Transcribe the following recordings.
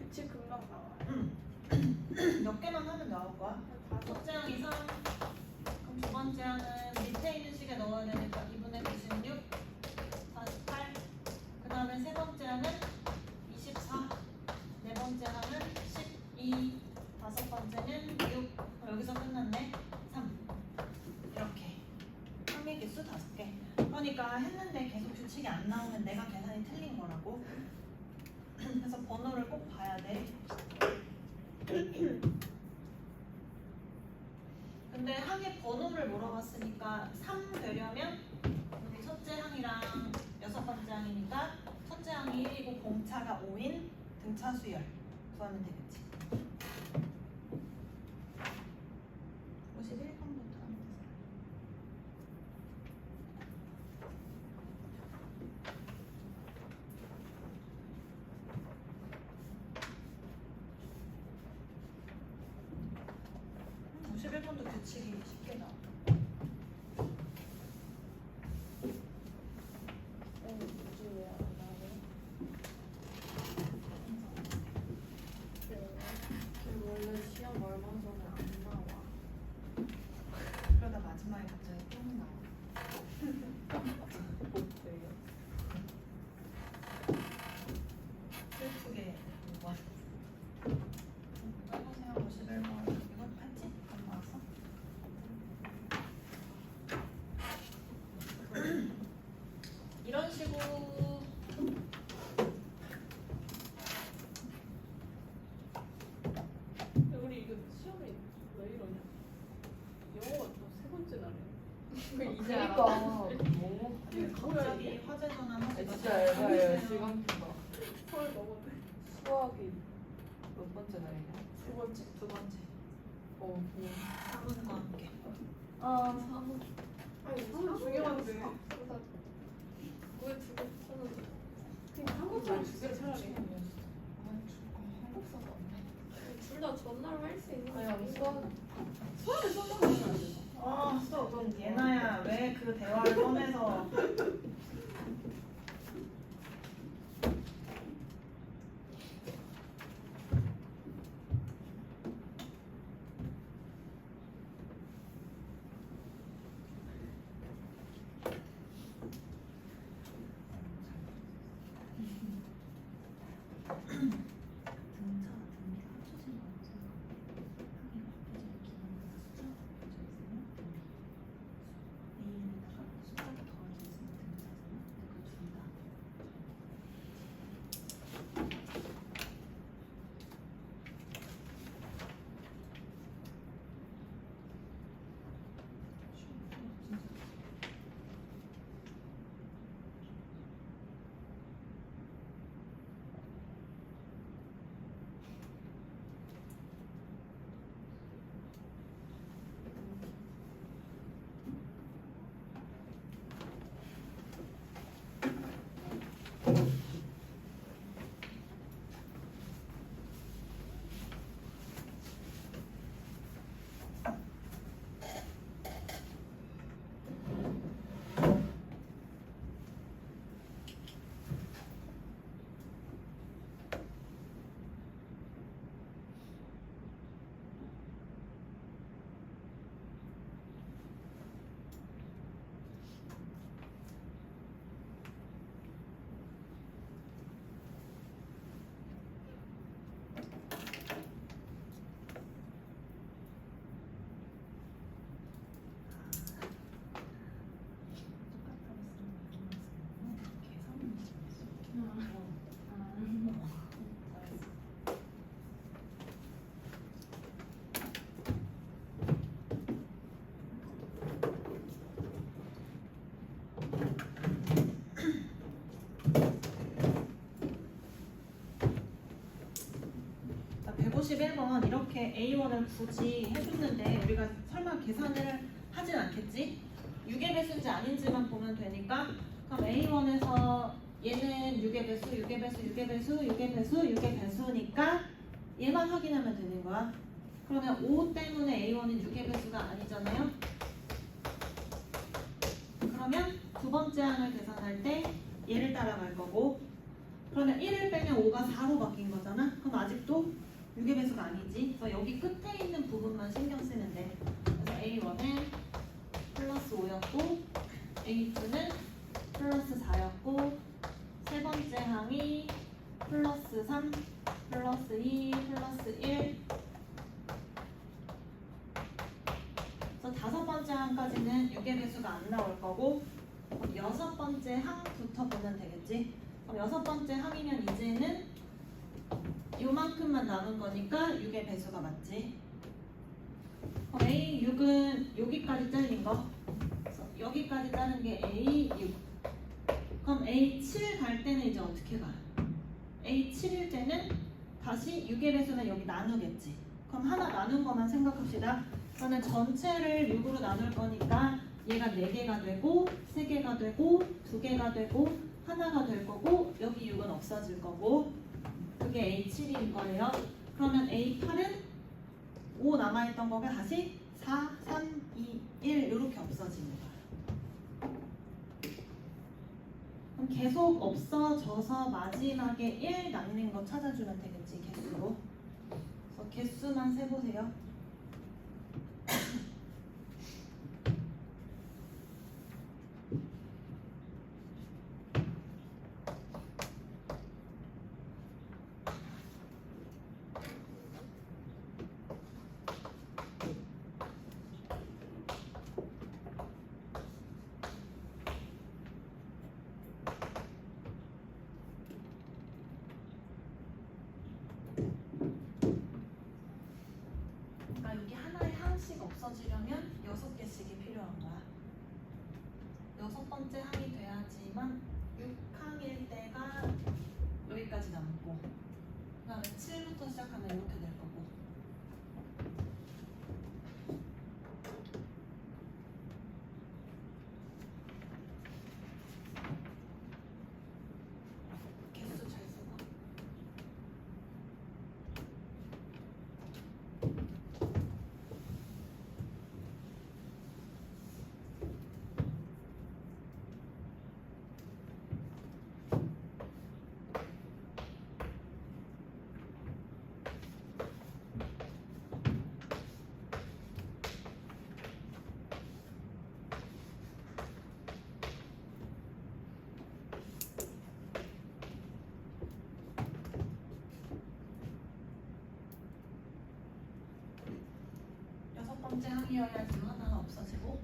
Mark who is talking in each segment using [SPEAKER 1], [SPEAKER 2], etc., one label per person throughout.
[SPEAKER 1] 규칙 금방 나와요.
[SPEAKER 2] 몇 개만 하면 나올 거야. 첫째 항 이상. 그럼 두 번째 항은 밑에 있는 식에 넣어야 되니까 2분의 96, 48. 그 다음에 세 번째 항은 24. 네 번째 항은 12. 다섯 번째는 6. 여기서 끝났네. 3. 이렇게. 항의 개수 5개. 그러니까 했는데 계속 규칙이 안 나오면 내가 계산이 틀린 거라고. 그래서 번호를 꼭 봐야 돼. 근데 항의 번호를 물어봤으니까 3 되려면 여기 첫째 항이랑 여섯 번째 항이니까 첫째 항이 1이고 공차가 5인 등차 수열 구하면 되겠지. 51번부터 하면 되세요. 음, 51번도 규칙이 쉽게 나와.
[SPEAKER 1] 뭐지요? 원래 시험 얼마 전에 안 나와.
[SPEAKER 2] 그러다 마지막에 갑자기 똥 나와.
[SPEAKER 1] 어때요?
[SPEAKER 2] 슬프게 와. 해보세요. 51번. 이건 했지? 안 나왔어? 이런 식으로
[SPEAKER 1] 우리 이거 시험에 왜 이러냐? 영어가 또 세 번째 날에. 왜 이제 알아?
[SPEAKER 3] 뭐?
[SPEAKER 2] 갑자기 화제 전환하지
[SPEAKER 3] 진짜
[SPEAKER 2] 마세요.
[SPEAKER 3] 에바예요. 시간표가.
[SPEAKER 1] 서울 넘었네.
[SPEAKER 3] 수학이 몇 번째 날이냐?
[SPEAKER 1] 두 번째.
[SPEAKER 2] 두 번째.
[SPEAKER 3] 그냥.
[SPEAKER 2] 사분과 함께.
[SPEAKER 1] 아, 사무. 아니, 사무 중요한데. 왜두개 붙였는데? 그냥 한국사를 두개 차라리.
[SPEAKER 3] 한국사가 없네.
[SPEAKER 1] 둘 다 전날 할 수 있는 거
[SPEAKER 3] 아니,
[SPEAKER 1] 아니야?
[SPEAKER 3] 수학을 써먹으면 안 되나?
[SPEAKER 2] 아, 수업. 예나야, 왜 그 대화를 꺼내서. 자, 151번 이렇게 A1을 굳이 해줬는데 우리가 설마 계산을 하진 않겠지? 6의 배수인지 아닌지만 보면 되니까 그럼 A1에서 얘는 6의 배수, 6의 배수, 6의 배수, 6의 배수, 6의 배수니까 얘만 확인하면 되는 거야. 그러면 5 때문에 A1은 6의 배수가 아니잖아요. 그러면 두 번째 항을 계산할 때 얘를 따라갈 거고, 그러면 1을 빼면 5가 4로 바뀐 거잖아. 그럼 아직 6의 배수가 아니지. 그래서 여기 끝에 있는 부분만 신경 쓰면 돼. 그래서 A1은 플러스 5였고 A2는 플러스 4였고 세 번째 항이 플러스 3, 플러스 2, 플러스 1. 그래서 다섯 번째 항까지는 6의 배수가 안 나올 거고 여섯 번째 항부터 보면 되겠지. 그럼 여섯 번째 항이면 이제는 요만큼만 남은 거니까 6의 배수가 맞지. 그럼 A6은 여기까지 잘린 거. 그래서 여기까지 자른 게 A6. 그럼 A7 갈 때는 이제 어떻게 가? A7일 때는 다시 6의 배수는 여기 나누겠지. 그럼 하나 나눈 것만 생각합시다. 그러면 전체를 6으로 나눌 거니까 얘가 4개가 되고 3개가 되고 2개가 되고 하나가 될 거고 여기 6은 없어질 거고 그게 A7인 거예요. 그러면 A8은 5 남아있던 거가 다시 4, 3, 2, 1 이렇게 없어지는 거예요. 그럼 계속 없어져서 마지막에 1 남는 거 찾아주면 되겠지, 개수로. 그래서 개수만 세보세요. 그러니까 여기 하나에 항씩 없어지려면 6개씩이 필요한 거야. 6번째 항이 돼야지만 6항일 때가 여기까지 남고 그 다음에 7부터 시작하면 이렇게 될 거고 개수 잘 써봐. 여섯 번째 항이어야지 하나가 없어지고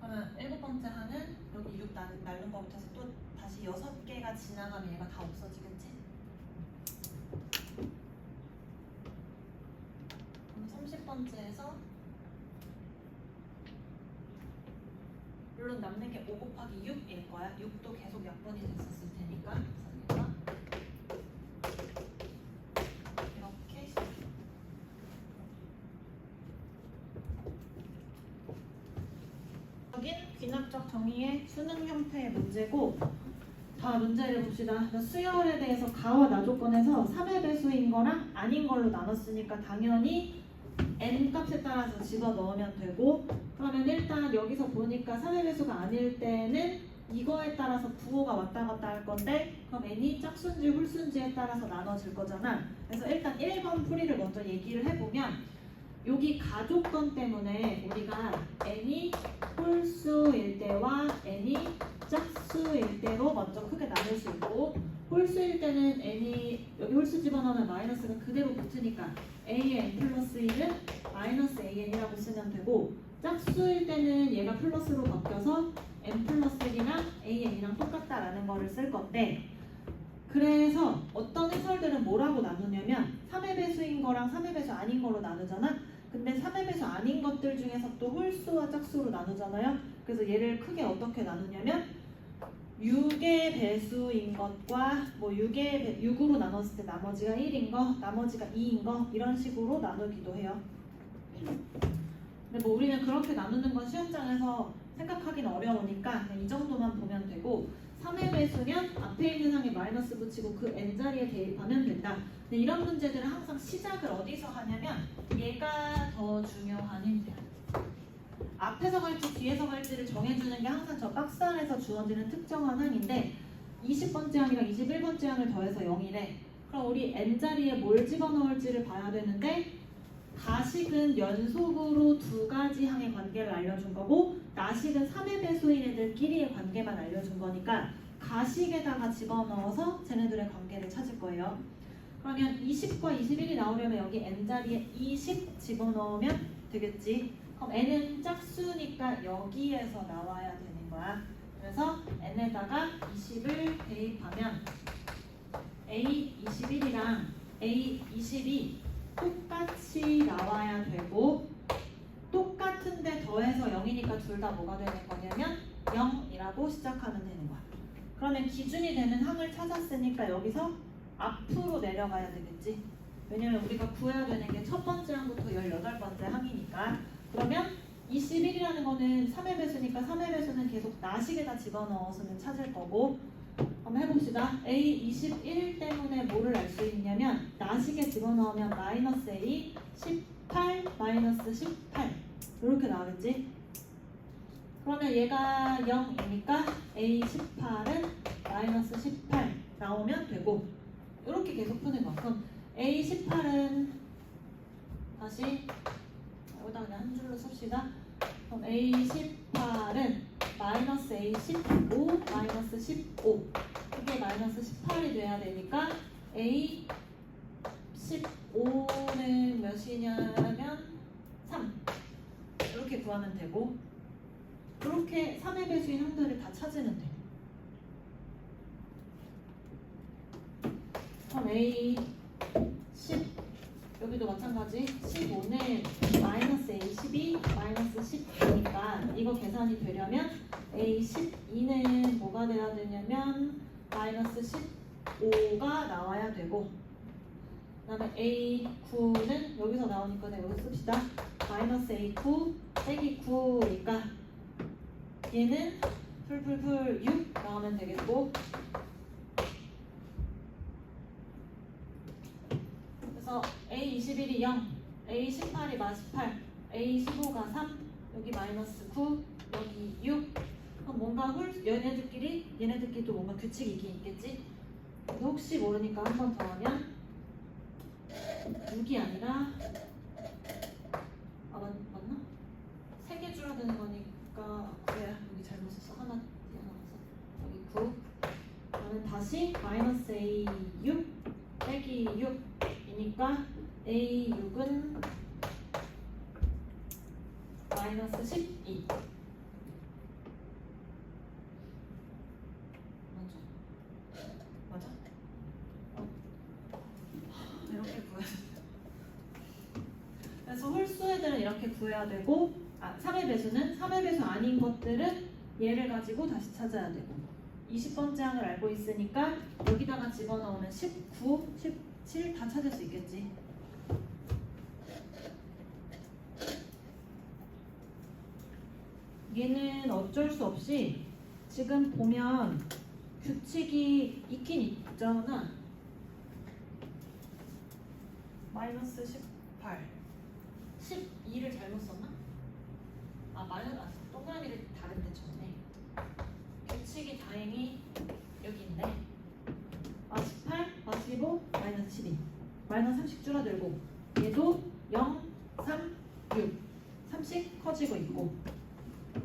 [SPEAKER 2] 그러면 7번째 항은 여기 6 날른 거부터 해서 또 다시 6개가 지나가면 얘가 다 없어지겠지. 그럼 30번째에서 물론 남는 게 5 곱하기 6일 거야. 6도 계속 약분이 됐었을 테니까 그래서 이렇게 적인 귀납적 정의의 수능 형태의 문제고 다 문제를 봅시다. 수열에 대해서 가와 나 조건에서 3의 배수인 거랑 아닌 걸로 나눴으니까 당연히 n 값에 따라서 집어넣으면 되고 그러면 일단 여기서 보니까 3의 배수가 아닐 때는 이거에 따라서 부호가 왔다 갔다 할 건데 그럼 n이 짝수인지 홀수인지에 따라서 나눠질 거잖아. 그래서 일단 1번 풀이를 먼저 얘기를 해보면 여기 가조건 때문에 우리가 n이 홀수일 때와 n이 짝수일 때로 먼저 크게 나눌 수 있고 홀수일 때는 n이 여기 홀수 집어넣으면 마이너스가 그대로 붙으니까 an 플러스 1은 마이너스 an이라고 쓰면 되고 짝수일 때는 얘가 플러스로 바뀌어서 n 플러스 1이랑 an이랑 똑같다라는 거를 쓸 건데 그래서 어떤 해설들은 뭐라고 나누냐면 3의 배수인 거랑 3의 배수 아닌 거로 나누잖아. 근데 3의 배수 아닌 것들 중에서 또 홀수와 짝수로 나누잖아요. 그래서 얘를 크게 어떻게 나누냐면 6의 배수인 것과 뭐 6으로 나눴을 때 나머지가 1인 거, 나머지가 2인 거 이런 식으로 나누기도 해요. 근데 뭐 우리는 그렇게 나누는 건 시험장에서 생각하기는 어려우니까 그냥 이 정도만 보면 되고 3의 배수면 앞에 있는 항에 마이너스 붙이고 그 n자리에 대입하면 된다. 근데 이런 문제들은 항상 시작을 어디서 하냐면 얘가 더 중요한 힌트야. 앞에서 갈지 뒤에서 갈지를 정해주는 게 항상 저 박스 안에서 주어지는 특정한 항인데 20번째 항이랑 21번째 항을 더해서 0이래. 그럼 우리 n자리에 뭘 집어넣을지를 봐야 되는데 가식은 연속으로 두 가지 항의 관계를 알려준 거고 나식은 3의 배수인 애들끼리의 관계만 알려준 거니까 가식에다가 집어넣어서 쟤네들의 관계를 찾을 거예요. 그러면 20과 21이 나오려면 여기 n자리에 20 집어넣으면 되겠지. 그럼 n은 짝수니까 여기에서 나와야 되는 거야. 그래서 n에다가 20을 대입하면 A21이랑 A22 똑같이 나와야 되고 똑같은데 더해서 0이니까 둘 다 뭐가 되는 거냐면 0이라고 시작하면 되는 거야. 그러면 기준이 되는 항을 찾았으니까 여기서 앞으로 내려가야 되겠지. 왜냐면 우리가 구해야 되는 게 첫 번째 항부터 18번째 항이니까. 그러면 21이라는 거는 3의 배수니까 3의 배수는 계속 나식에다 집어넣어서는 찾을 거고 한번 해봅시다. A21 때문에 뭐를 알 수 있냐면 나식에 집어넣으면 마이너스 A 18 마이너스 18 이렇게 나오겠지. 그러면 얘가 0이니까 A18은 마이너스 18 나오면 되고 이렇게 계속 푸는 거야. 그럼 A18은 다시 여기다 그냥 한 줄로 씁시다. 그럼 A18은 마이너스 A15 마이너스 15 이게 마이너스 18이 돼야 되니까 A15는 몇이냐면 3 이렇게 구하면 되고 이렇게 3의 배수인 항들을 다 찾으면 돼. 그럼 A10 여기도 마찬가지 15는 마이너스 A12 마이너스 10이니까 이거 계산이 되려면 A12는 뭐가 돼야 되냐면 마이너스 15가 나와야 되고 그 다음에 A9는 여기서 나오니까 내가 여기 씁시다. 마이너스 A9 빼기 9니까 얘는 풀풀풀 6 나오면 되겠고 그래서 A21이 0, A18이 마이너스 18, A15가 3, 여기 마이너스 9, 여기 6 그럼 뭔가 얘네들끼리도 뭔가 규칙이 있긴 있겠지. 그래서 혹시 모르니까 한 번 더 하면 6이 아니라 맞나? 3개 줄어드는 거니까 그래 여기 잘못 썼어. 하나 띄어나가서 여기 9 그러면 다시 마이너스 A6 빼기 6이니까 A6은 마이너스 12 맞아? 이렇게 구해야 돼. 그래서 홀수 애들은 이렇게 구해야 되고 3의 배수는 3의 배수 아닌 것들은 얘를 가지고 다시 찾아야 되고 20번째 항을 알고 있으니까 여기다가 집어넣으면 19, 17 다 찾을 수 있겠지. 얘는 어쩔 수 없이 지금 보면 규칙이 있긴 있잖아. 마이너스 18 12를 잘못 썼나? 동그라미를 다른 데 쳤네. 규칙이 다행히 여기 있네. 마이너스 18, 마이너스 15, 마이너스 12 마이너스 30 줄어들고 얘도 0, 3, 6 3씩 커지고 있고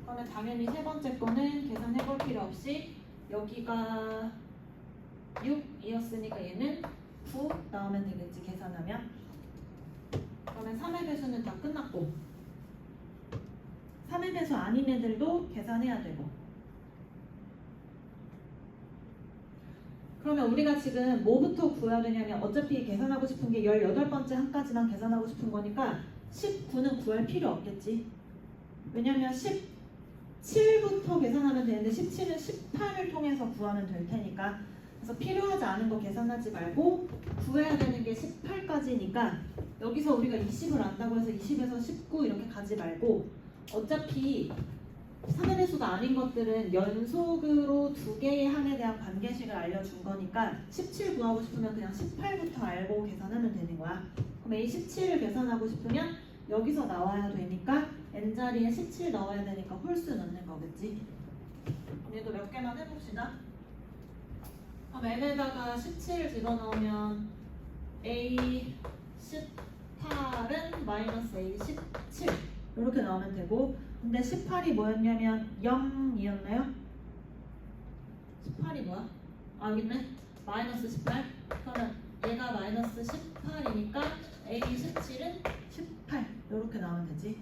[SPEAKER 2] 그러면 당연히 세 번째 거는 계산해 볼 필요 없이 여기가 6이었으니까 얘는 9 나오면 되겠지. 계산하면 그러면 3의 배수는 다 끝났고 3의 배수 아닌 애들도 계산해야 되고 그러면 우리가 지금 뭐부터 구해야 되냐면 어차피 계산하고 싶은 게 18번째 항까지만 계산하고 싶은 거니까 19는 구할 필요 없겠지. 왜냐면 17부터 계산하면 되는데 17은 18을 통해서 구하면 될 테니까 그래서 필요하지 않은 거 계산하지 말고 구해야 되는 게 18까지니까 여기서 우리가 20을 안다고 해서 20에서 19 이렇게 가지 말고 어차피 3의 배수가 아닌 것들은 연속으로 두 개의 항에 대한 관계식을 알려준 거니까 17 구하고 싶으면 그냥 18부터 알고 계산하면 되는 거야. 그럼 A17을 계산하고 싶으면 여기서 나와야 되니까 n자리에 17 넣어야 되니까 홀수 넣는 거겠지. 얘도 몇 개만 해봅시다. 그럼 n에다가 17 집어넣으면 a 18은 마이너스 a 17 이렇게 나오면 되고, 근데 18이 뭐였냐면 0이었나요? 18이 뭐야? 아 여기 있네. 마이너스 18. 그러면 얘가 마이너스 18이니까 a 17은 18 이렇게 나오면 되지.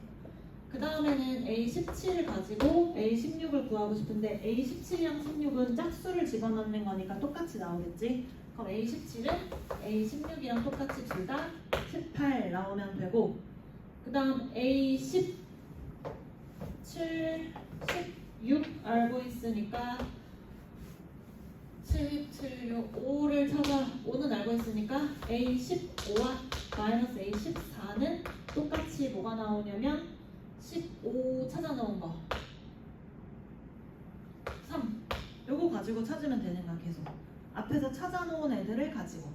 [SPEAKER 2] 그 다음에는 a 17을 가지고 a 16을 구하고 싶은데 a 17이랑 16은 짝수를 집어넣는 거니까 똑같이 나오겠지. 그럼 a 17은 a 16이랑 똑같이 둘 다 18 나오면 되고, 그 다음 a 17, 16 알고 있으니까 7, 7, 6, 5를 찾아, 5는 알고 있으니까 a 15와 마이너스 a 14는 똑같이 뭐가 나오냐면 15 찾아 놓은 거 3. 요거 가지고 찾으면 되는 거야. 계속 앞에서 찾아 놓은 애들을 가지고.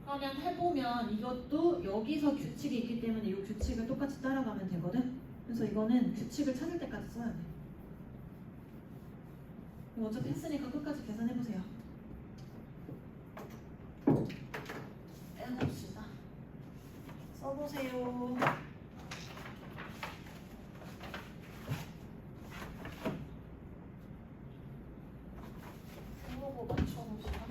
[SPEAKER 2] 그러면 해보면 이것도 여기서 규칙이 있기 때문에 이 규칙을 똑같이 따라가면 되거든. 그래서 이거는 규칙을 찾을 때까지 써야 돼. 이거 어차피 했으니까 끝까지 계산해보세요. 해봅시다. 써보세요. 해보고 맞춰봅시다.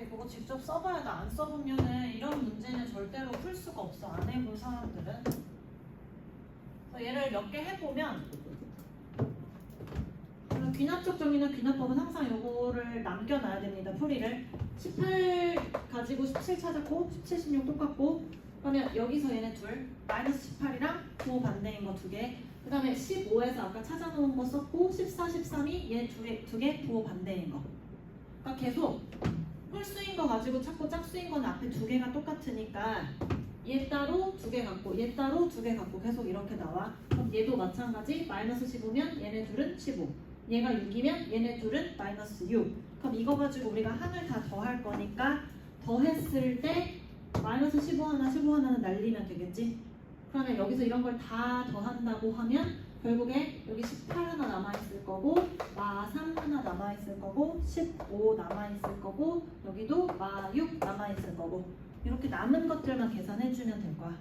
[SPEAKER 2] 이거 직접 써봐야 돼. 안 써보면은 이런 문제는 절대로 풀 수가 없어. 안 해본 사람들은. 그래서 얘를 몇 개 해보면, 귀납적 정의나 귀납법은 항상 요거를 남겨놔야 됩니다. 풀이를 18 가지고 17 찾았고 17, 16 똑같고, 그러면 여기서 얘네 둘 마이너스 18이랑 부호 반대인 거 두 개, 그 다음에 15에서 아까 찾아놓은 거 썼고 14, 13이 얘 두 개 부호 반대인 거. 그러니까 계속 홀수인 거 가지고 찾고 짝수인 거는 앞에 두 개가 똑같으니까 얘 따로 두 개 갖고 얘 따로 두 개 갖고 계속 이렇게 나와. 그럼 얘도 마찬가지. 마이너스 15면 얘네 둘은 15, 얘가 6이면 얘네 둘은 마이너스 6. 그럼 이거 가지고 우리가 항을 다 더할 거니까 더했을 때 마이너스 15 하나 15 하나는 날리면 되겠지. 그러면 여기서 이런 걸 다 더한다고 하면 결국에 여기 18 하나 남아있을 거고 마 3 하나 남아있을 거고 15 남아있을 거고 여기도 마 6 남아있을 거고, 이렇게 남은 것들만 계산해주면 될 거야.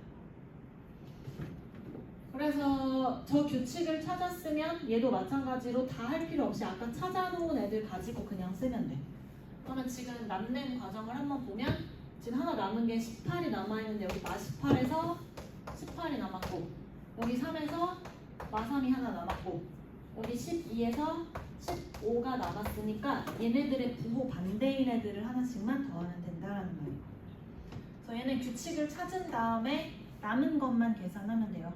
[SPEAKER 2] 그래서 저 규칙을 찾았으면 얘도 마찬가지로 다 할 필요 없이 아까 찾아놓은 애들 가지고 그냥 쓰면 돼. 그러면 지금 남는 과정을 한번 보면 지금 하나 남은 게 18이 남아있는데 여기 마18에서 18이 남았고 여기 3에서 마3이 하나 남았고 여기 12에서 15가 남았으니까 얘네들의 부호 반대인 애들을 하나씩만 더하면 된다라는 거예요. 그래서 얘는 규칙을 찾은 다음에 남은 것만 계산하면 돼요.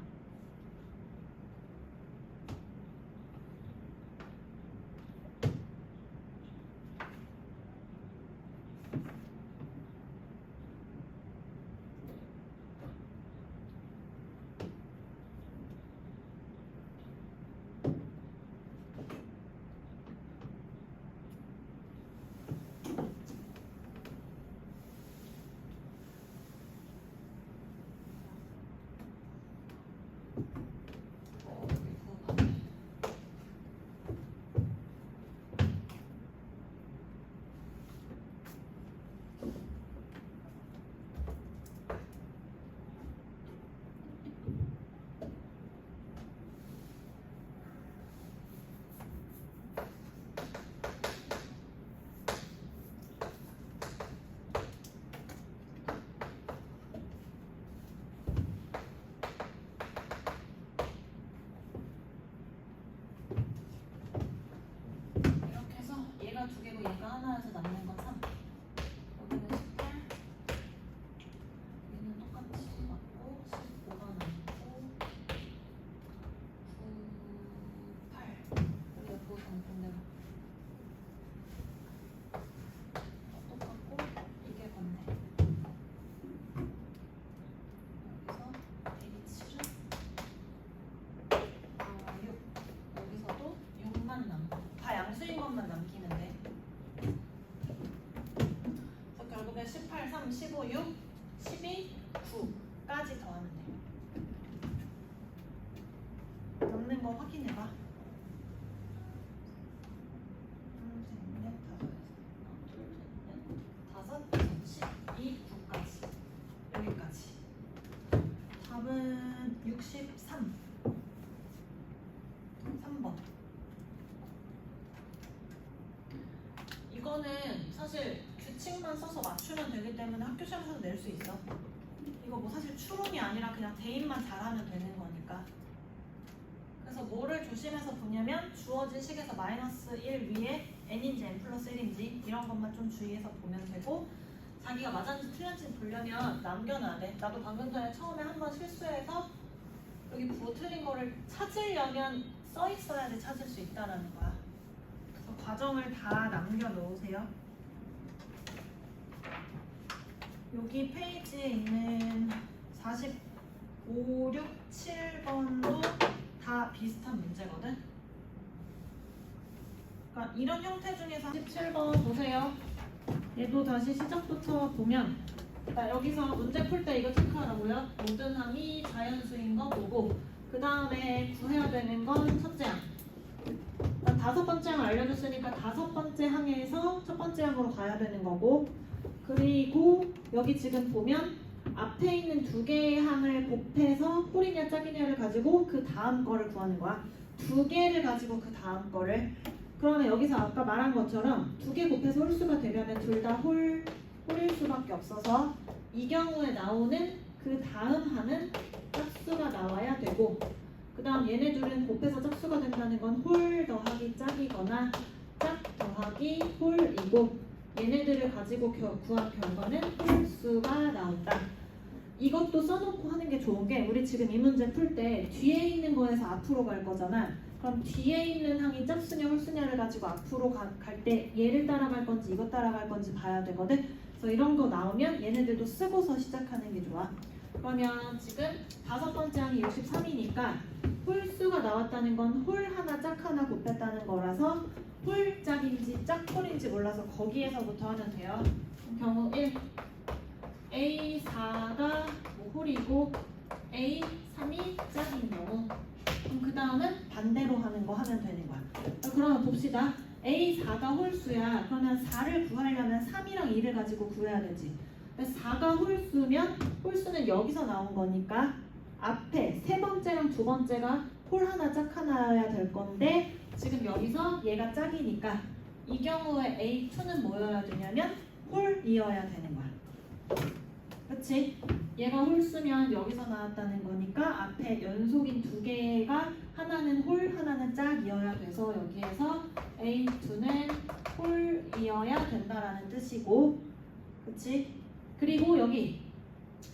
[SPEAKER 2] 이렇게 해서 얘가 두 개고 얘가 하나여서 남는 건 3. 여기는 18. 얘는 똑같이 맞고 15가 남고 9, 8. 여기 옆으로 반대로 똑같고 이게 반대. 여기서 대기 7은 6. 여기서도 6만 남고 다 양수인 것만 남기면 돼. 그래서 결국에 18, 3, 15, 6, 12, 9까지 더하면 돼. 남는 거 확인해봐. 12, 9까지. 여기까지. 답은 63. 3번. 이거는 사실 규칙만 써서 맞추면 되기 때문에 학교 시험에서 낼 수 있어. 이거 뭐 사실 추론이 아니라 그냥 대입만 잘하면 되는 거니까. 그래서 뭐를 조심해서 보냐면 주어진 식에서 마이너스 1 위에 n인지 n 플러스 1인지 이런 것만 좀 주의해서 보면 되고 자기가 맞았는지 틀렸는지 보려면 남겨놔야 돼. 나도 방금 전에 처음에 한번 실수해서 여기 부호 틀린 거를 찾으려면 써 있어야지 찾을 수 있다라는 거야. 그래서 과정을 다 남겨놓으세요. 여기 페이지에 있는 45, 6, 7번도 다 비슷한 문제거든. 그러니까 이런 형태 중에서 17번 보세요. 얘도 다시 시작부터 보면 여기서 문제 풀 때 이거 체크하라고요. 모든 항이 자연수인 거 보고 그 다음에 구해야 되는 건 첫째 항. 다섯 번째 항을 알려줬으니까 다섯 번째 항에서 첫 번째 항으로 가야 되는 거고 그리고 여기 지금 보면 앞에 있는 두 개의 항을 곱해서 홀이냐 짝이냐를 가지고 그 다음 거를 구하는 거야. 두 개를 가지고 그 다음 거를. 그러면 여기서 아까 말한 것처럼 두 개 곱해서 홀수가 되려면 둘 다 홀일 수밖에 없어서 이 경우에 나오는 그 다음 항은 짝수가 나와야 되고 그 다음 얘네 둘은 곱해서 짝수가 된다는 건 홀 더하기 짝이거나 짝 더하기 홀이고 얘네들을 가지고 구한 결과는 홀수가 나온다. 이것도 써놓고 하는 게 좋은 게 우리 지금 이 문제 풀 때 뒤에 있는 거에서 앞으로 갈 거잖아. 그럼 뒤에 있는 항이 짝수냐 홀수냐를 가지고 앞으로 갈 때 얘를 따라갈 건지 이거 따라갈 건지 봐야 되거든. 그래서 이런 거 나오면 얘네들도 쓰고서 시작하는 게 좋아. 그러면 지금 다섯 번째 항이 63이니까 홀수가 나왔다는 건 홀 하나 짝 하나 곱했다는 거라서 홀짝인지 짝홀인지 몰라서 거기에서부터 하면 돼요. 경우 1 A4가 뭐 홀이고 A3이 짝인 경우 그럼 그 다음은 반대로 하는 거 하면 되는 거야. 그러면 봅시다. A4가 홀수야. 그러면 4를 구하려면 3이랑 2를 가지고 구해야 되지. 4가 홀수면 홀수는 여기서 나온 거니까 앞에 세 번째랑 두 번째가 홀 하나 짝 하나여야 될 건데 지금 여기서 얘가 짝이니까 이 경우에 A2는 뭐여야 되냐면 홀이어야 되는 거야. 그치? 얘가 홀수면 여기서 나왔다는 거니까 앞에 연속인 두 개가 하나는 홀, 하나는 짝이어야 돼서 여기에서 A2는 홀이어야 된다라는 뜻이고, 그치? 그리고 여기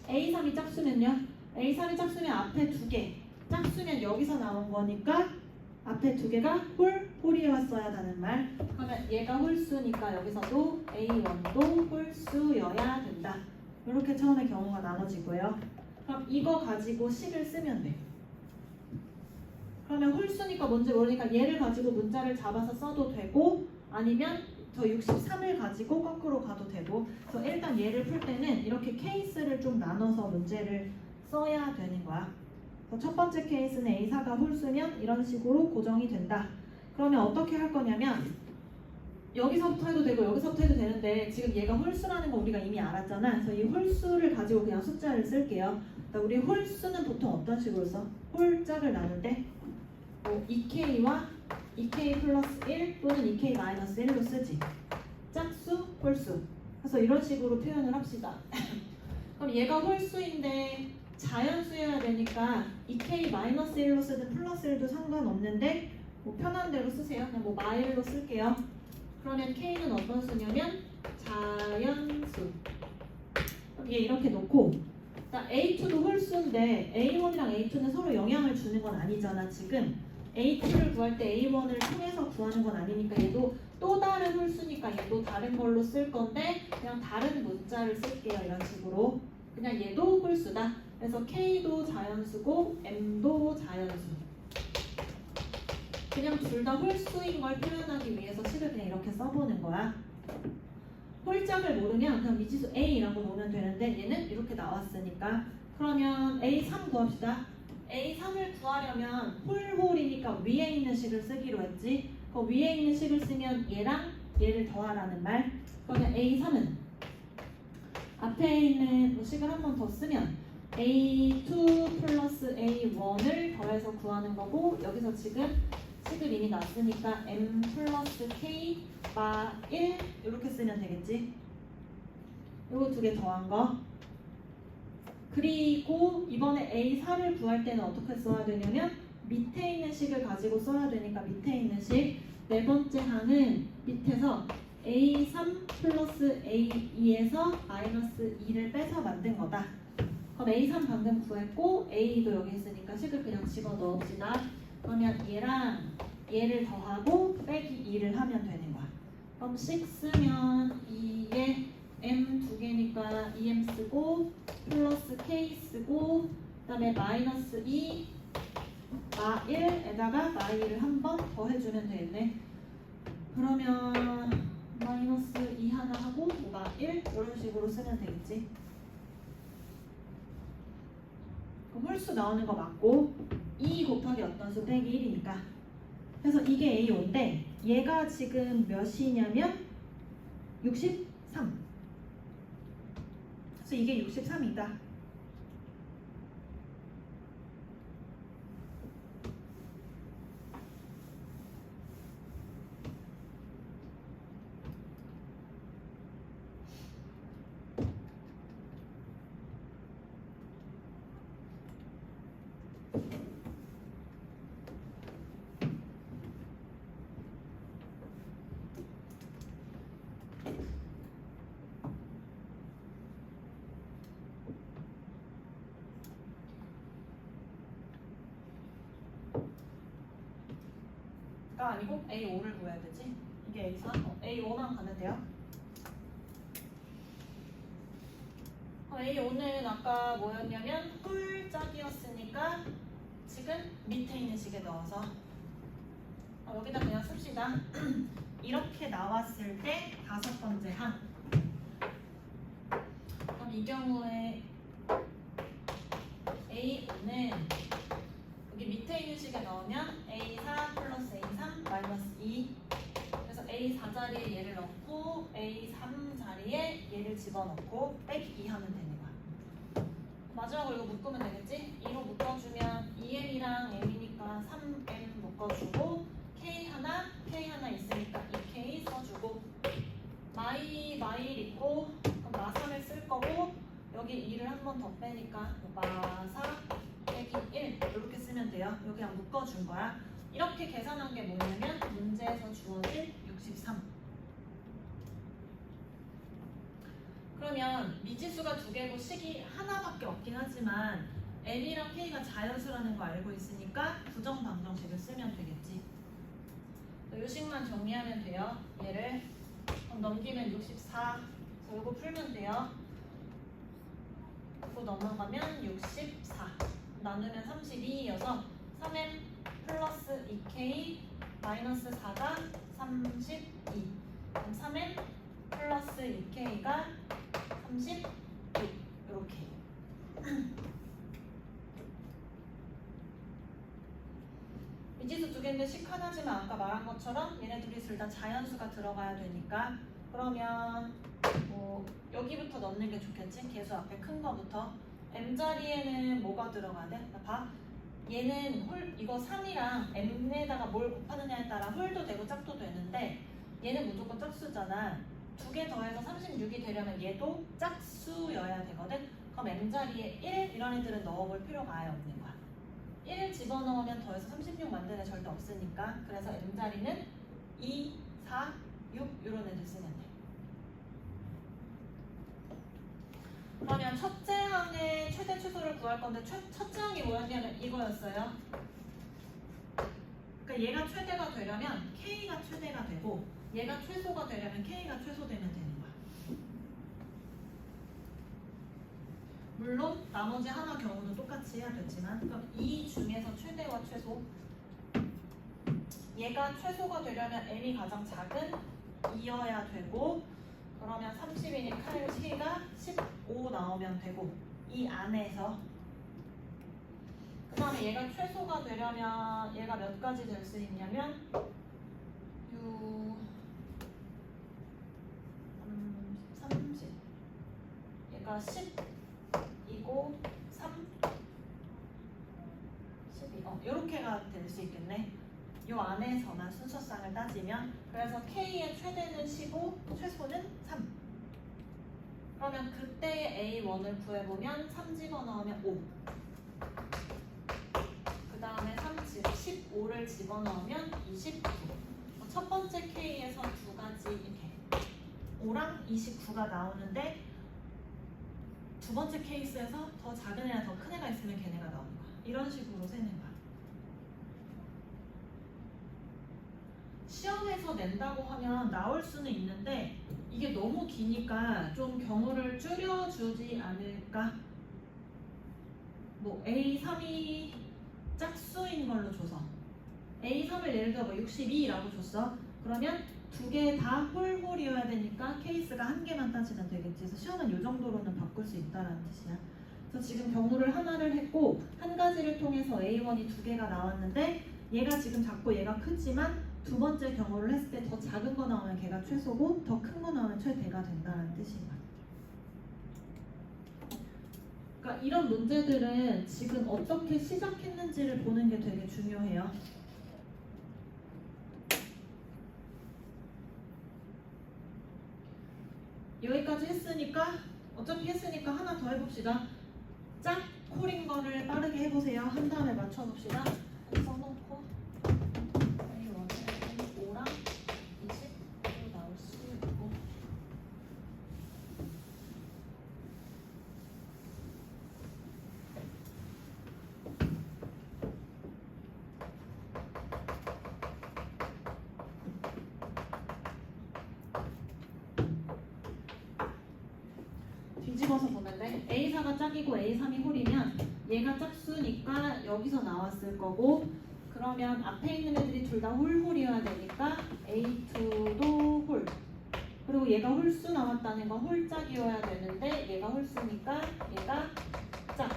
[SPEAKER 2] A3이 짝수면요? A3이 짝수면 앞에 두 개, 짝수면 여기서 나온 거니까 앞에 두 개가 홀이었어야 하는 말. 그러면 얘가 홀수니까 여기서도 A1도 홀수여야 된다. 이렇게 처음에 경우가 나눠지고요. 그럼 이거 가지고 식을 쓰면 돼. 그러면 홀수니까 뭔지 모르니까 얘를 가지고 문자를 잡아서 써도 되고 아니면 저 63을 가지고 거꾸로 가도 되고. 그래서 일단 얘를 풀 때는 이렇게 케이스를 좀 나눠서 문제를 써야 되는 거야. 그래서 첫 번째 케이스는 A4가 홀수면 이런 식으로 고정이 된다. 그러면 어떻게 할 거냐면 여기서부터 해도 되고 여기서부터 해도 되는데 지금 얘가 홀수라는 거 우리가 이미 알았잖아. 그래서 이 홀수를 가지고 그냥 숫자를 쓸게요. 그러니까 우리 홀수는 보통 어떤 식으로 써? 홀짝을 나눌 때 2K와 2K 플러스 1 또는 2K 마이너스 1로 쓰지. 짝수, 홀수. 그래서 이런 식으로 표현을 합시다. 그럼 얘가 홀수인데 자연수여야 되니까 2K 마이너스 1로 쓰든 플러스 1도 상관없는데 뭐 편한 대로 쓰세요. 그냥 뭐 마일로 쓸게요. 그러면 K는 어떤 수냐면 자연수. 얘 이렇게 놓고 A2도 홀수인데 A1이랑 A2는 서로 영향을 주는 건 아니잖아. 지금 A2를 구할 때 A1을 통해서 구하는 건 아니니까 얘도 또 다른 홀수니까 얘도 다른 걸로 쓸 건데 그냥 다른 문자를 쓸게요. 이런 식으로 그냥 얘도 홀수다. 그래서 K도 자연수고 M도 자연수. 그냥 둘 다 홀수인 걸 표현하기 위해서 식을 그냥 이렇게 써보는 거야. 홀짝을 모르면 그냥 미지수 A라고 보면 되는데 얘는 이렇게 나왔으니까 그러면 A3 구합시다. A3을 구하려면 홀이니까 위에 있는 식을 쓰기로 했지. 그 위에 있는 식을 쓰면 얘랑 얘를 더하라는 말. 그러면 A3은 앞에 있는 식을 한 번 더 쓰면 A2 플러스 A1을 더해서 구하는 거고 여기서 지금 식을 이미 놨으니까 M 플러스 K 마 1 이렇게 쓰면 되겠지. 요거 두 개 더한 거. 그리고 이번에 A4를 구할 때는 어떻게 써야 되냐면 밑에 있는 식을 가지고 써야 되니까 밑에 있는 식 네 번째 항은 밑에서 A3 플러스 A2에서 마이너스 2를 빼서 만든 거다. 그럼 A3 방금 구했고 A도 여기 있으니까 식을 그냥 집어넣읍시다. 그러면 얘랑 얘를 더하고 빼기 2를 하면 되는 거야. 그럼 식 쓰면 2에 M 두 개니까 2M 쓰고 플러스 K 쓰고 그 다음에 마이너스 2 마 1에다가 마 2를 한 번 더 해주면 되겠네. 그러면 마이너스 2 하나 하고 마 1 이런 식으로 쓰면 되겠지. 그럼 홀수 나오는 거 맞고 2 곱하기 어떤 수 빼기 1이니까 그래서 이게 A5인데 얘가 지금 몇이냐면 63. 그래서 이게 63이다. 가 아니고 A5를 구해야 되지. 이게 A4? A5만 가면 돼요. A5는 아까 뭐였냐면 홀짝이었으니까 지금 밑에 있는 식에 넣어서 여기다 그냥 씁시다. 이렇게 나왔을 때 다섯 번째 항. 그럼 이 경우에 A5는 여기 밑에 있는 식에 넣으면 A4 플러스 A3 마이너스 2 그래서 A4 자리에 얘를 넣고 A3 자리에 얘를 집어넣고 빼기 2 하면 되는 거야. 마지막으로 이거 묶으면 되겠지? 2로 묶어주면 2m이랑 m이니까 3m 묶어주고 k 하나 있으니까 2k 써주고 마일 있고 그럼 마3을 쓸 거고 여기 2를 한 번 더 빼니까 마4 빼기 1 이렇게 쓰면 돼요. 여기 그냥 묶어준 거야. 이렇게 계산한 게 뭐냐면 문제에서 주어진 63. 그러면 미지수가 두 개고 식이 하나밖에 없긴 하지만 m이랑 k가 자연수라는 거 알고 있으니까 부정방정식을 쓰면 되겠지. 이 식만 정리하면 돼요. 얘를 넘기면 64. 이거 풀면 돼요. 이거 넘어가면 64. 나누면 32여서 3m 플러스 2k 마이너스 4가 32. 그럼 3m 플러스 2k가 36. 이렇게. 미지수 두 개인데 식 하나지만 아까 말한 것처럼 얘네 둘이 둘 다 자연수가 들어가야 되니까 그러면 뭐 여기부터 넣는 게 좋겠지? 계수 앞에 큰 거부터. m자리에는 뭐가 들어가야 돼? 봐. 얘는 이거 3이랑 m에다가 뭘 곱하느냐에 따라 홀도 되고 짝도 되는데 얘는 무조건 짝수잖아. 두 개 더해서 36이 되려면 얘도 짝수여야 되거든. 그럼 m자리에 1 이런 애들은 넣어볼 필요가 아예 없는 거야. 1을 집어넣으면 더해서 36 만드는 애 절대 없으니까. 그래서 m자리는 2, 4, 6 이런 애들 쓰면 돼. 그러면 첫째 항의 최대 최소를 구할 건데 첫째 항이 뭐였냐면 이거였어요. 그러니까 얘가 최대가 되려면 k가 최대가 되고 얘가 최소가 되려면 k가 최소되면 되는 거야. 물론 나머지 하나 경우도 똑같이 해야 되지만 그럼 이 중에서 최대와 최소 얘가 최소가 되려면 m이 가장 작은 2여야 되고 그러면 30이니까 k가 15 나오면 되고 이 안에서 그 다음에 얘가 최소가 되려면 얘가 몇 가지 될 수 있냐면 30 얘가 10이고 3 12 요렇게가 될 수 있겠네. 요 안에서만 순서상을 따지면 그래서 K의 최대는 15, 최소는 3. 그러면 그때의 A1을 구해보면 3 집어넣으면 5. 그 다음에 15를 집어넣으면 29. 첫 번째 K에서 두 가지 이렇게 5랑 29가 나오는데 두 번째 케이스에서 더 작은 애나 더 큰 애가 있으면 걔네가 나오는 거야. 이런 식으로 세는 거야. 시험에서 낸다고 하면 나올 수는 있는데 이게 너무 기니까 좀 경우를 줄여주지 않을까? 뭐 A3이 짝수인 걸로 줘서 A3을 예를 들어 뭐 62라고 줬어. 그러면 두 개 다 홀홀이어야 되니까 케이스가 한 개만 따지면 되겠지. 그래서 시험은 이 정도로는 바꿀 수 있다는 뜻이야. 그래서 지금 경우를 하나를 했고 한 가지를 통해서 A1이 두 개가 나왔는데 얘가 지금 작고 얘가 크지만 두 번째 경우를 했을 때 더 작은 거 나오면 걔가 최소고 더 큰 거 나오면 최대가 된다는 뜻이야. 그러니까 이런 문제들은 지금 어떻게 시작했는지를 보는 게 되게 중요해요. 여기까지 했으니까 어차피 했으니까 하나 더 해봅시다. 짝 콜인 거를 빠르게 해보세요. 한 다음에 맞춰봅시다. 써놓고 A1은 A5랑 20로 나올 수 있고 뒤집어서 보면 돼. A4가 짝이고 A3이 홀이면 얘가 짝수니까 여기서 나왔을 거고 그러면 앞에 있는 애들이 둘 다 홀홀이어야 되니까 A2도 홀 그리고 얘가 홀수 나왔다는 건 홀짝이어야 되는데 얘가 홀수니까 얘가 짝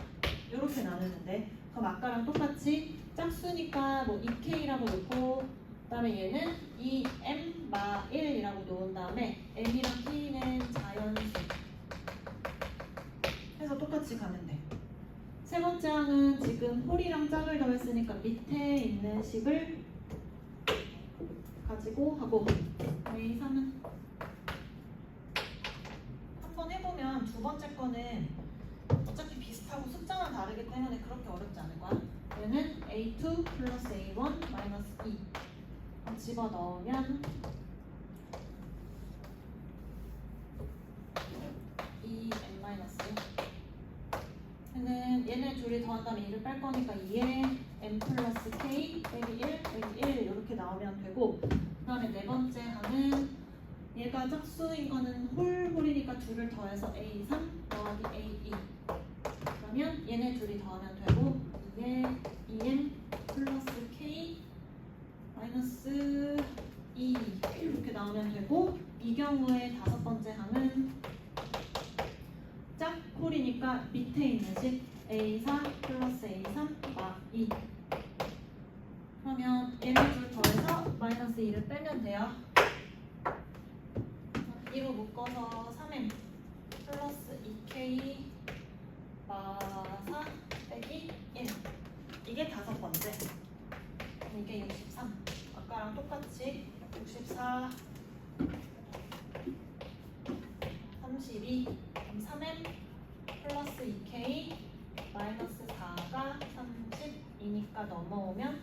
[SPEAKER 2] 이렇게 나누는데 그럼 아까랑 똑같이 짝수니까 뭐 2K라고 놓고 그 다음에 얘는 2M 마 1이라고 놓은 다음에 M이랑 K는 자연수 해서 똑같이 가면 돼. 번째 항은 지금 홀이랑 짝을 더했으니까 밑에 있는 식을 가지고 하고 A3은 한번 해보면 두 번째 거는 어차피 비슷하고 숫자만 다르기 때문에 그렇게 어렵지 않을 거야. 얘는 A2 플러스 A1 마이너스 2 집어넣으면 2n-1 얘는 둘이 더한 다음에 2를 뺄 거니까 2에 n 플러스 k 빼기 1 빼기 1 이렇게 나오면 되고 그 다음에 네 번째 항은 얘가 짝수인 거는 홀이니까 둘을 더해서 a3 더하기 a2 그러면 얘네 둘이 더하면 되고 2에 2n 플러스 k 마이너스 2 이렇게 나오면 되고 이 경우에 다섯 번째 항은 짝홀이니까 밑에 있는 식 A4 플러스 A3 마2 그러면 얘네 둘 더해서 마이너스 2를 빼면 돼요. 2로 묶어서 3m 플러스 2k 마4 빼기 1 이게 다섯 번째 이게 63 아까랑 똑같이 64 32 그럼 3m 플러스 2k 마이너스 4가 32니까 넘어오면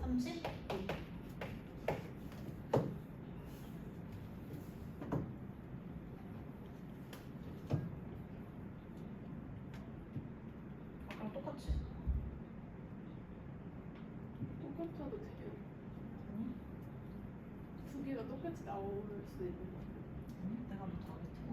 [SPEAKER 2] 36 아까랑 똑같이
[SPEAKER 1] 똑같아도 돼요. 두 개가 똑같이 나올 수도 있는 거.
[SPEAKER 2] 내가 뭐 더하겠지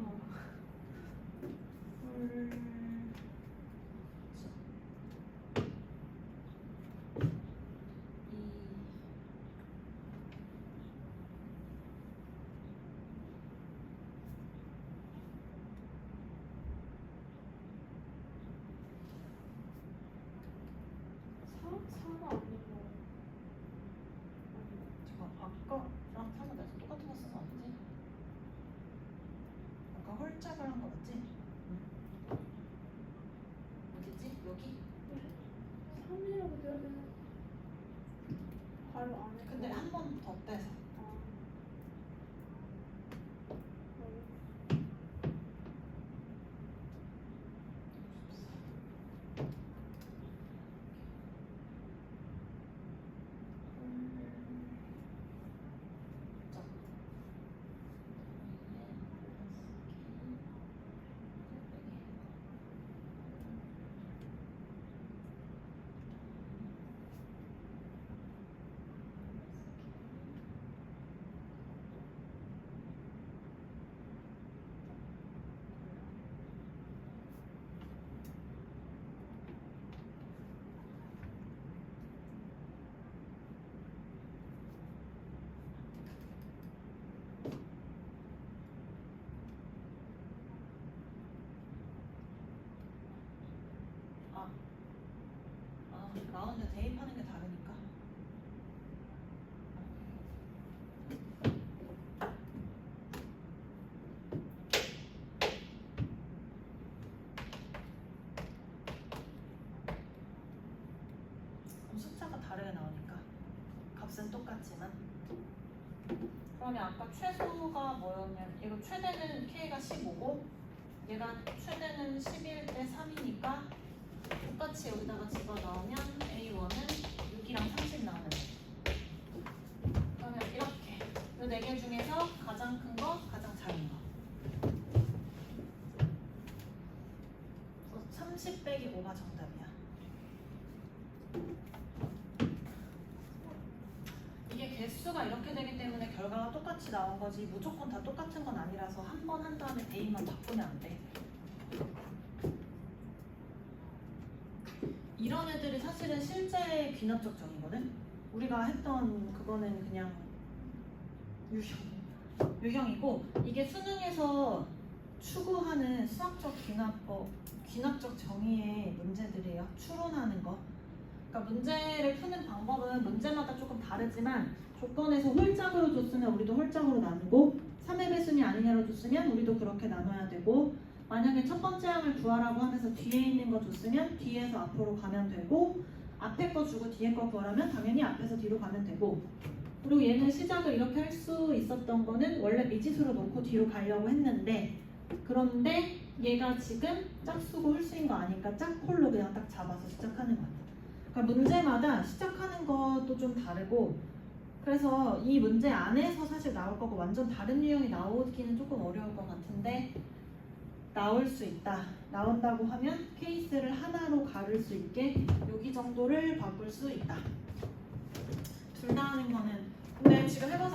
[SPEAKER 1] 사가 아닌 거.
[SPEAKER 2] 잠깐 아까랑 사서 내서 똑같은 거 쓰면 안 되지? 아까 홀짝을 한 거 맞지? 어디지? 여기?
[SPEAKER 1] 3이라고 돼야 되나? 바로 안에.
[SPEAKER 2] 근데 한 번 더 빼서 라운드 대입하는 게 다르니까 그럼 숫자가 다르게 나오니까 값은 똑같지만 그러면 아까 최소가 뭐였냐면 이거 최대는 k가 15고 얘가 최대는 11대 3이니까 똑같이 여기다가 집어넣으면 A1은 6이랑 30 나오는 거. 그러면 이렇게 이 4개 중에서 가장 큰 거, 가장 작은 거. 30 빼기 5가 정답이야. 이게 개수가 이렇게 되기 때문에 결과가 똑같이 나온 거지 무조건 다 똑같은 건 아니라서 한 번 한 다음에 대입만 바꾸면 안 돼. 이런 애들이 사실은 실제 귀납적 정이거든? 우리가 했던 그거는 그냥 유형이고 이게 수능에서 추구하는 수학적 귀납적 정의의 문제들이에요. 추론하는 거. 그러니까 문제를 푸는 방법은 문제마다 조금 다르지만 조건에서 홀짝으로 줬으면 우리도 홀짝으로 나누고 3의 배순이 아니냐로 줬으면 우리도 그렇게 나눠야 되고 만약에 첫 번째 항을 구하라고 하면서 뒤에 있는 거 줬으면 뒤에서 앞으로 가면 되고 앞에 거 주고 뒤에 거 구하라면 당연히 앞에서 뒤로 가면 되고 그리고 얘는 시작을 이렇게 할 수 있었던 거는 원래 미지수로 놓고 뒤로 가려고 했는데 그런데 얘가 지금 짝수고 홀수인 거 아니까 짝콜로 그냥 딱 잡아서 시작하는 것 같아요. 그러니까 문제마다 시작하는 것도 좀 다르고 그래서 이 문제 안에서 사실 나올 거고 완전 다른 유형이 나오기는 조금 어려울 것 같은데 나올 수 있다. 나온다고 하면 케이스를 하나로 가를 수 있게 여기 정도를 바꿀 수 있다. 둘 다 하는 거는 근데 지금 해봐서